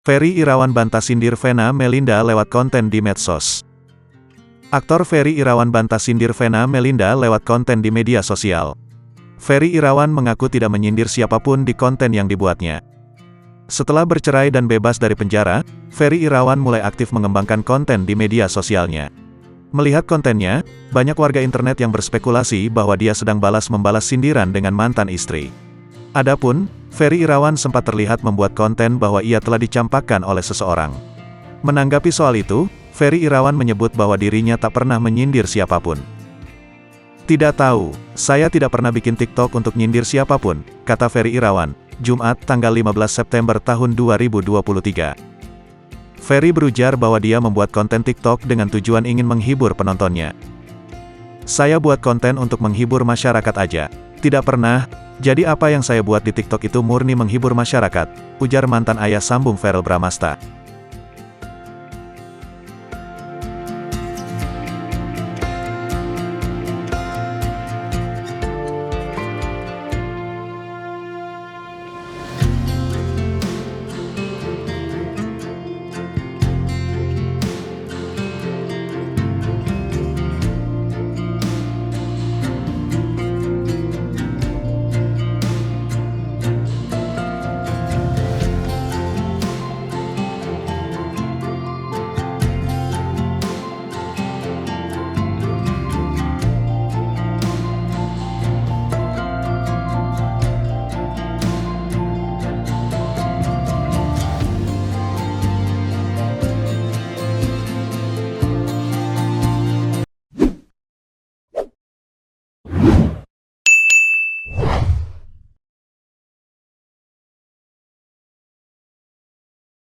Ferry Irawan bantah sindir Vena Melinda lewat konten di medsos. Aktor Ferry Irawan bantah sindir Vena Melinda lewat konten di media sosial. Ferry Irawan mengaku tidak menyindir siapapun di konten yang dibuatnya. Setelah bercerai dan bebas dari penjara, Ferry Irawan mulai aktif mengembangkan konten di media sosialnya. Melihat kontennya, banyak warga internet yang berspekulasi bahwa dia sedang balas-membalas sindiran dengan mantan istri. Adapun, Ferry Irawan sempat terlihat membuat konten bahwa ia telah dicampakkan oleh seseorang. Menanggapi soal itu, Ferry Irawan menyebut bahwa dirinya tak pernah menyindir siapapun. "Tidak tahu, saya tidak pernah bikin TikTok untuk nyindir siapapun," kata Ferry Irawan, Jumat tanggal 15 September tahun 2023. Ferry berujar bahwa dia membuat konten TikTok dengan tujuan ingin menghibur penontonnya. "Saya buat konten untuk menghibur masyarakat aja. Tidak pernah, jadi apa yang saya buat di TikTok itu murni menghibur masyarakat," ujar mantan ayah sambung Verrell Bramasta.